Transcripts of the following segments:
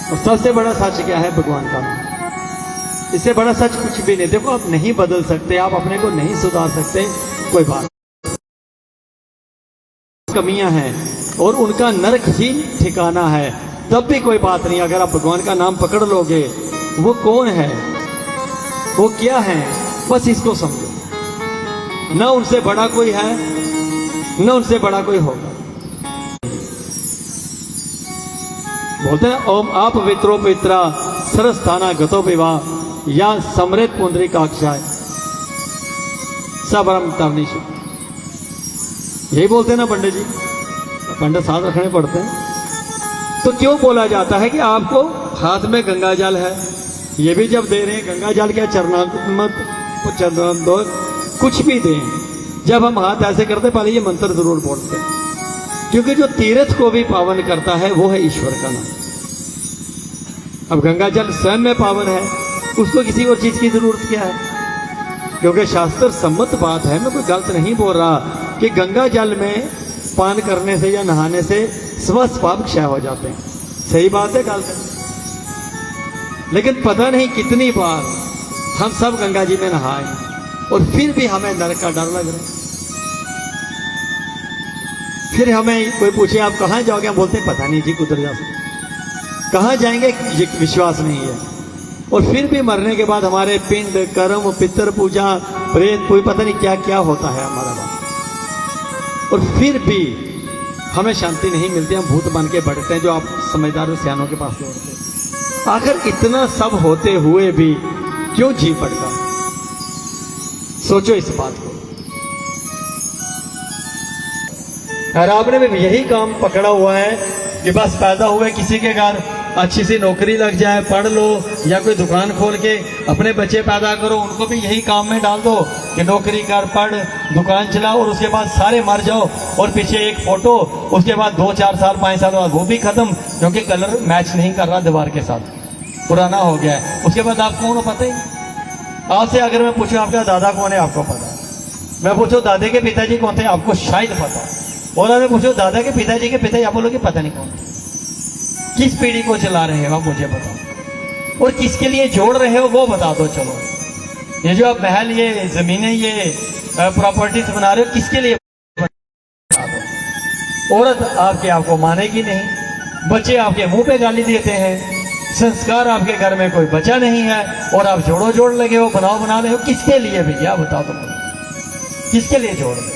और सबसे बड़ा सच क्या है? भगवान का नाम। इससे बड़ा सच कुछ भी नहीं। देखो, आप नहीं बदल सकते, आप अपने को नहीं सुधार सकते, कोई बात, कमियां हैं और उनका नरक ही ठिकाना है, तब भी कोई बात नहीं। अगर आप भगवान का नाम पकड़ लोगे, वो कौन है, वो क्या है, बस इसको समझो। न उनसे बड़ा कोई है, न उनसे बड़ा कोई होगा। बोलते हैं ओम आप पवित्रो पवित्रा सरस्थाना गतो विवाह या समृत पुंडरीकाक्षाय सबरम तवनीश। यही बोलते हैं ना पंडित जी, पंडित साथ रखने पड़ते हैं। तो क्यों बोला जाता है कि आपको हाथ में गंगा जल है, ये भी जब दे रहे हैं गंगा जल क्या चरणात्मक कुछ भी दें, जब हम हाथ ऐसे करते पहले ये मंत्र जरूर बोलते हैं, क्योंकि जो तीर्थ को भी पावन करता है वो है ईश्वर का नाम। अब गंगा जल स्वयं में पावन है, उसको किसी और चीज की जरूरत क्या है? क्योंकि शास्त्र सम्मत बात है, मैं कोई गलत नहीं बोल रहा कि गंगा जल में पान करने से या नहाने से समस्त पाप क्षय हो जाते हैं। सही बात है, गलत है। लेकिन पता नहीं कितनी बार हम सब गंगा जी में नहाए और फिर भी हमें नरक का डर लग रहा है। फिर हमें कोई पूछे आप कहाँ जाओगे, हम बोलते पता नहीं जी, कुदर जा सकते, कहाँ जाएंगे ये विश्वास नहीं है। और फिर भी मरने के बाद हमारे पिंड कर्म पितर पूजा प्रेत कोई पता नहीं क्या क्या होता है हमारा बात, और फिर भी हमें शांति नहीं मिलती। हम भूत बन के बढ़ते हैं, जो आप समझदार सियानों के पास दौड़ते हैं। आखिर इतना सब होते हुए भी क्यों जी पड़ता? सोचो इस बात को। और आपने भी यही काम पकड़ा हुआ है कि बस पैदा हुए किसी के घर, अच्छी सी नौकरी लग जाए, पढ़ लो, या कोई दुकान खोल के अपने बच्चे पैदा करो, उनको भी यही काम में डाल दो कि नौकरी कर, पढ़, दुकान चलाओ, और उसके बाद सारे मर जाओ, और पीछे एक फोटो, उसके बाद 2-4 साल 5 साल बाद वो भी खत्म, क्योंकि कलर मैच नहीं कर रहा दीवार के साथ, पुराना हो गया है। उसके बाद आप कौन हो पता ही। आपसे अगर मैं पूछूं आपका दादा कौन है, आपको पता है। मैं पूछूं दादे के पिताजी कौन थे, आपको शायद पता है। और अगर पूछो दादा के पिताजी के पिताजी, आप बोलोगे पता नहीं कौन थे। किस पीढ़ी को चला रहे हो आप मुझे बताओ, और किसके लिए जोड़ रहे हो वो बता दो। चलो, ये जो आप महल, ये जमीनें, ये प्रॉपर्टीज बना रहे हो, किसके लिए बता दो। औरत आपके आपको मानेगी नहीं, बच्चे आपके मुंह पे गाली देते हैं, संस्कार आपके घर में कोई बचा नहीं है, और आप जोड़ो जोड़ लगे हो, बनाओ बना रहे हो। किसके लिए भैया बताओ तो, किसके लिए जोड़ रहे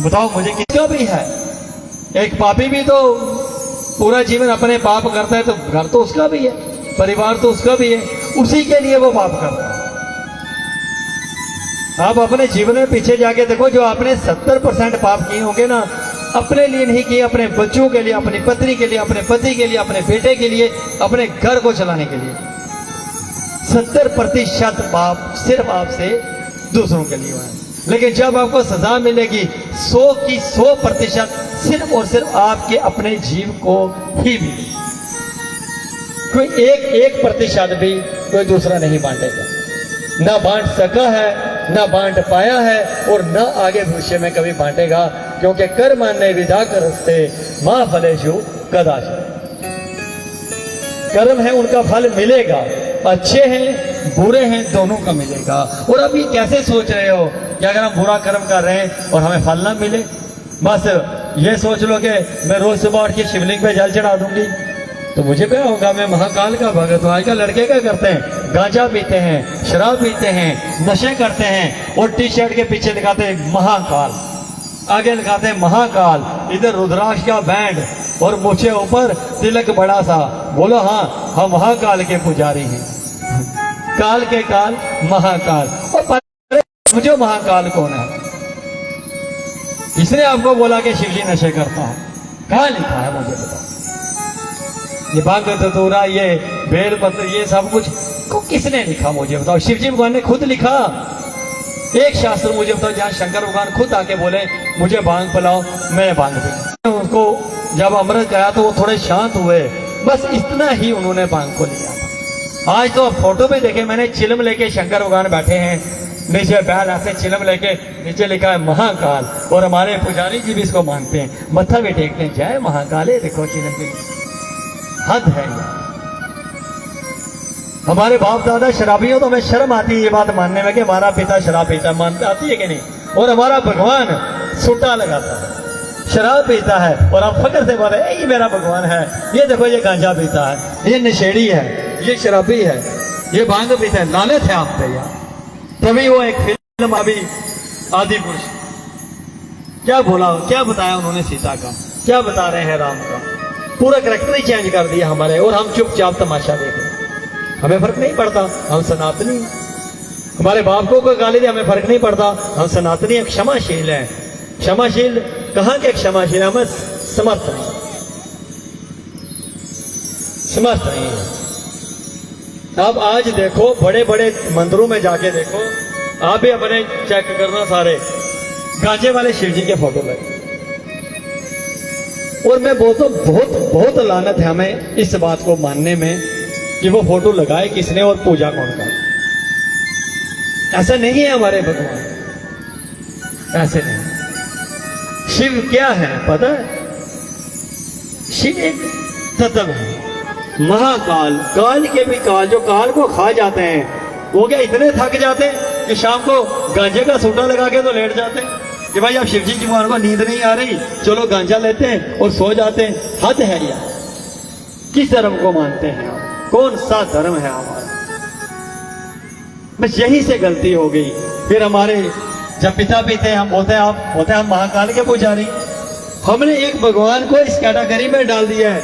बताओ मुझे। किसका भी है, एक पापी भी तो पूरा जीवन अपने पाप करता है, तो घर तो उसका भी है, परिवार तो उसका भी है, उसी के लिए वो पाप करता है। आप अपने जीवन में पीछे जाके देखो, जो आपने 70% पाप किए होंगे ना, अपने लिए नहीं किए, अपने बच्चों के लिए, अपनी पत्नी के लिए, अपने पति के लिए, अपने बेटे के लिए, अपने घर को चलाने के लिए। 70% पाप सिर्फ आपसे दूसरों के लिए हुआ है। लेकिन जब आपको सजा मिलेगी 100 की 100% सिर्फ और सिर्फ आपके अपने जीव को ही मिलेगी। कोई 1% भी कोई दूसरा नहीं बांटेगा, ना बांट सका है, ना बांट पाया है, और न आगे भविष्य में कभी बांटेगा, क्योंकि कर्मान्य विधा करस्ते मां फलेषु कदाचित्। कर्म है, उनका फल मिलेगा, अच्छे हैं बुरे हैं दोनों का मिलेगा। और अभी कैसे सोच रहे हो कि अगर हम बुरा कर्म कर रहे हैं और हमें फल ना मिले, बस ये सोच लो कि मैं रोज सुबह उठ के शिवलिंग पे जल चढ़ा दूंगी तो मुझे क्या होगा, मैं महाकाल का भगत हूं। आजकल लड़के क्या करते हैं, गांजा पीते हैं, शराब पीते हैं, नशे करते हैं, और टी शर्ट के पीछे लिखाते हैं महाकाल, आगे लिखाते हैं महाकाल, इधर रुद्राक्ष का बैंड और मुझे ऊपर तिलक बड़ा सा। बोलो हाँ, हम महाकाल के पुजारी हैं, काल के काल महाकाल। और मुझे महाकाल कौन है? इसने आपको बोला कि शिवजी नशे करता है, कहाँ लिखा है मुझे बताओ? ये भांग धतूरा, ये बेलपत्र, ये सब कुछ को किसने लिखा मुझे बताओ? शिवजी भगवान ने खुद लिखा। एक शास्त्र मुझे बताओ जहाँ शंकर भगवान खुद आके बोले मुझे भांग पिलाओ, मैं भांग पी। उनको जब अमृत गया तो वो थोड़े शांत हुए, बस इतना ही उन्होंने भांग को लिया था। आज तो फोटो में देखे मैंने, चिलम लेके शंकर भगवान बैठे हैं, नीचे बैल ऐसे चिलम लेके नीचे लिखा है महाकाल, और हमारे पुजारी जी भी इसको मानते हैं, मत्था भी टेकते हैं, जय महाकाल। देखो चिलम के हद है यार। हमारे बाप दादा शराबी हो तो हमें शर्म आती है ये बात मानने में कि हमारा पिता शराब पीता, मानते आती है कि नहीं। और हमारा भगवान सुट्टा लगाता है, शराब पीता है, और आप फक्र से बोले ये मेरा भगवान है। ये देखो ये गांजा पीता है, ये नशेड़ी है, ये शराबी है, ये भांग पीता है। लानत है आप पे यार। तभी वो एक फिल्म अभी आदि पुरुष, क्या बोला, क्या बताया उन्होंने सीता का, क्या बता रहे हैं राम का, पूरा करैक्टर ही चेंज कर दिया हमारे, और हम चुपचाप तमाशा देख रहे। हमें फर्क नहीं पड़ता, हम सनातनी। हमारे बाप को कोई गाली दे हमें फर्क नहीं पड़ता, हम सनातनी है, क्षमाशील है। क्षमाशील कहाँ के क्षमाशील, हमें समर्थ नहीं, समर्थ नहीं है। अब आज देखो बड़े बड़े मंदिरों में जाके देखो, आप भी अपने चेक करना, सारे गांजे वाले शिव जी के फोटो लगे। और मैं बोलता हूं बहुत बहुत लानत है हमें इस बात को मानने में कि वो फोटो लगाए किसने और पूजा कौन कर। ऐसा नहीं है हमारे भगवान, ऐसे नहीं। शिव क्या है पता है? शिव एक तत्व है, महाकाल, काल के भी काल, जो काल को खा जाते हैं वो क्या इतने थक जाते हैं कि शाम को गांजे का सूटा लगा के तो लेट जाते हैं कि भाई अब शिव जी की मान को नींद नहीं आ रही, चलो गांजा लेते हैं और सो जाते हैं। हद है यार। किस धर्म को मानते हैं आप? कौन सा धर्म है हमारा? बस यही से गलती हो गई। फिर हमारे जब पिता भी थे, हम बोलते हैं आप बोलते हैं हम महाकाल के पुजारी। हमने एक भगवान को इस कैटेगरी में डाल दिया है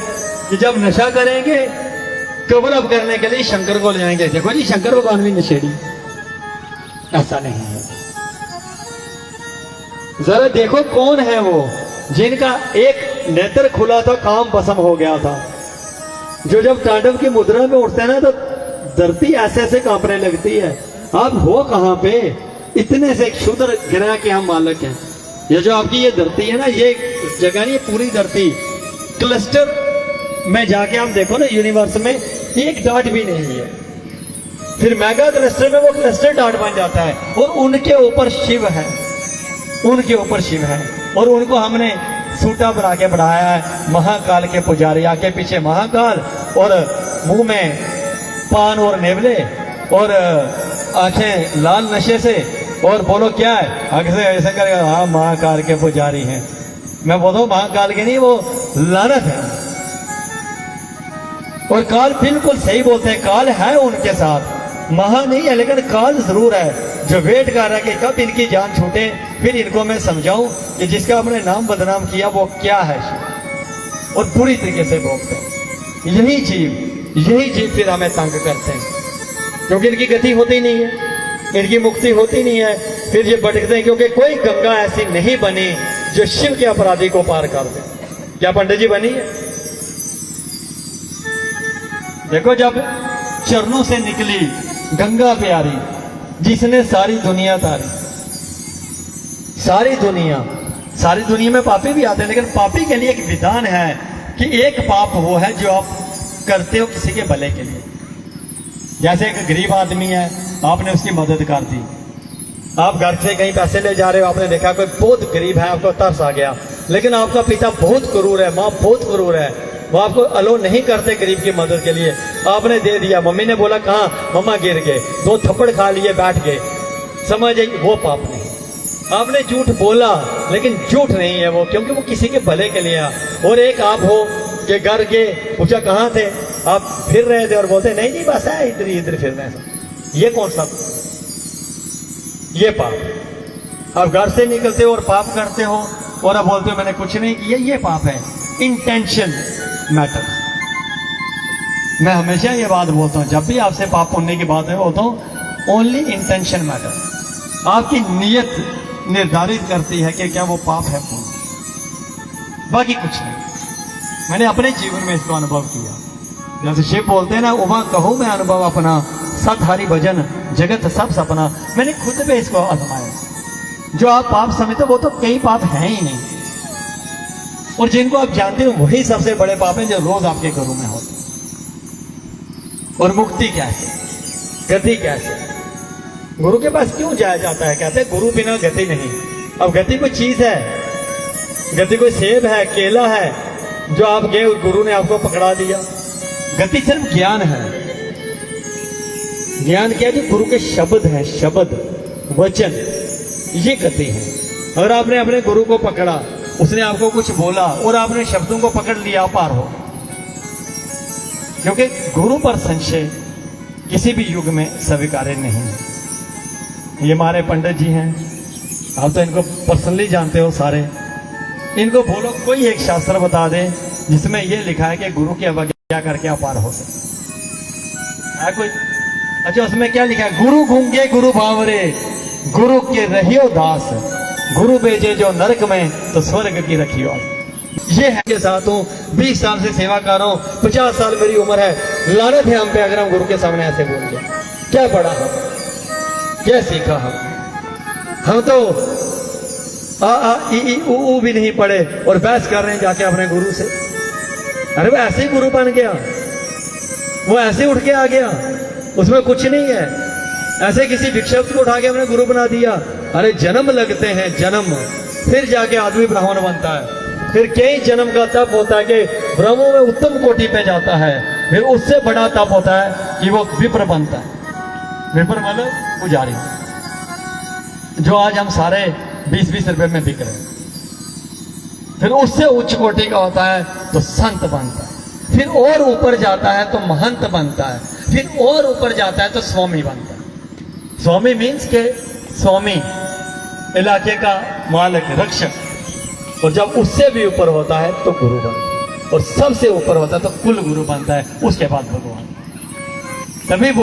कि जब नशा करेंगे कवर अप करने के लिए शंकर को ले जाएंगे। देखो जी शंकर भगवान भी नशेड़ी, ऐसा नहीं है। जरा देखो कौन है वो जिनका एक नेत्र खुला था, काम भस्म हो गया था, जो जब तांडव की मुद्रा में उठते हैं ना तो धरती ऐसे ऐसे कांपने लगती है। आप हो कहां पे? इतने से क्षुद्र ग्रह के हम मालिक हैं। ये जो आपकी ये धरती है ना, ये जगह नहीं, पूरी धरती क्लस्टर में जाके आप देखो ना, यूनिवर्स में एक डॉट भी नहीं है। फिर मेगा क्लस्टर में वो क्लस्टर डॉट बन जाता है, और उनके ऊपर शिव है, उनके ऊपर शिव है, और उनको हमने सूटा बना के बढ़ाया है महाकाल के पुजारी। आके पीछे महाकाल, और मुंह में पान और नेवले, और आंखें लाल नशे से, और बोलो क्या है, आगे से ऐसा करेगा, हाँ महाकाल के पुजारी हैं। मैं बोलता हूँ महाकाल के नहीं, वो लानत है। और काल बिल्कुल सही बोलते हैं, काल है उनके साथ, महा नहीं है लेकिन काल जरूर है, जो वेट कर रहा है कि कब इनकी जान छूटे, फिर इनको मैं समझाऊं कि जिसका हमने नाम बदनाम किया वो क्या है। और पूरी तरीके से भोगते हैं। यही जीव फिर हमें तंग करते हैं, क्योंकि इनकी गति होती नहीं है, इनकी मुक्ति होती नहीं है। फिर ये भटकते हैं, क्योंकि कोई गंगा ऐसी नहीं बनी जो शिव के अपराधी को पार कर दे। क्या पंडित जी बनी है? देखो जब चरणों से निकली गंगा प्यारी, जिसने सारी दुनिया तारी, सारी दुनिया में पापी भी आते हैं, लेकिन पापी के लिए एक विधान है कि एक पाप वो है जो आप करते हो किसी के भले के लिए। जैसे एक गरीब आदमी है, आपने उसकी मदद कर दी, आप घर से कहीं पैसे ले जा रहे हो, आपने देखा कोई बहुत गरीब है, आपको तरस आ गया, लेकिन आपका पिता बहुत क्रूर है, माँ बहुत क्रूर है, वो आपको अलो नहीं करते गरीब की मदद के लिए, आपने दे दिया। मम्मी ने बोला कहाँ, मम्मा गिर गए, 2 थप्पड़ खा लिए, बैठ गए, समझ आई, वो पाप नहीं। आपने झूठ बोला, लेकिन झूठ नहीं है वो, क्योंकि वो किसी के भले के लिए। और एक आप हो कि घर के पूछा कहाँ थे, आप फिर रहे थे और बोलते नहीं नहीं बस है इधर फिर रहे, ये कौन सा? ये पाप। आप घर से निकलते हो और पाप करते हो, और आप बोलते हो मैंने कुछ नहीं किया, ये पाप है। Intention matter. मैं हमेशा ये बात बोलता हूं, जब भी आपसे पाप पुण्य की बात है बोलता हूं, ओनली इंटेंशन मैटर। आपकी नीयत निर्धारित करती है कि क्या वो पाप है पुण्य, बाकी कुछ नहीं। मैंने अपने जीवन में इसको अनुभव किया। जैसे शिव बोलते हैं ना, उमा कहूं मैं अनुभव अपना, सत हरि भजन जगत सब सपना। मैंने खुद पे इसको आजमाया। जो आप पाप समझते वो तो कई पाप हैं ही नहीं, और जिनको आप जानते हो वही सबसे बड़े पाप हैं जो रोज आपके घरों में होते। और मुक्ति कैसे, गति कैसे? गुरु के पास क्यों जाया जाता है? कहते हैं गुरु बिना गति नहीं। अब गति कोई चीज है, गति कोई सेब है, केला है, जो आप गए गुरु ने आपको पकड़ा दिया। गति सिर्फ ज्ञान है। ज्ञान क्या है? जो गुरु के शब्द है, शब्द वचन, ये गति है। अगर आपने अपने गुरु को पकड़ा, उसने आपको कुछ बोला और आपने शब्दों को पकड़ लिया, पार हो। क्योंकि गुरु पर संशय किसी भी युग में स्वीकार्य नहीं है। ये हमारे पंडित जी हैं, आप तो इनको पर्सनली जानते हो सारे। इनको बोलो कोई एक शास्त्र बता दे जिसमें ये लिखा है कि गुरु की अवज्ञा करके आप पार हो सकते है कोई? अच्छा, उसमें क्या लिखा है? गुरु गूंगे गुरु बावरे, गुरु के रहियो दास, गुरु भेजे जो नरक में तो स्वर्ग की रखियो। ये है के साथ हूं, 20 साल से सेवा कर रहा हूं, 50 साल मेरी उम्र है। लानत है हम पे अगर हम गुरु के सामने ऐसे बोल गए। क्या पढ़ा हम, क्या सीखा हम तो आ आ ई ई उ ऊ भी नहीं पढ़े और बहस कर रहे हैं जाके अपने गुरु से। अरे वो ऐसे ही गुरु बन गया, वो ऐसे उठ के आ गया, उसमें कुछ नहीं है। ऐसे किसी भिक्षुक को उठा के हमने गुरु बना दिया। अरे जन्म लगते हैं, जन्म, फिर जाके आदमी ब्राह्मण बनता है, फिर कई जन्म का तप होता है कि ब्रह्मों में उत्तम कोटि पे जाता है, फिर उससे बड़ा तप होता है कि वो विप्र बनता है। विप्र मतलब पुजारी, जो आज हम सारे 20-20 रुपए में बिक रहे हैं। फिर उससे उच्च कोटि का होता है तो संत बनता है, फिर और ऊपर जाता है तो महंत बनता है, फिर और ऊपर जाता है तो स्वामी बनता है। स्वामी मीन्स के स्वामी, इलाके का मालिक, रक्षक। और जब उससे भी ऊपर होता है तो गुरु बनता है, और सबसे ऊपर होता है तो कुल गुरु बनता है, उसके बाद भगवान। तभी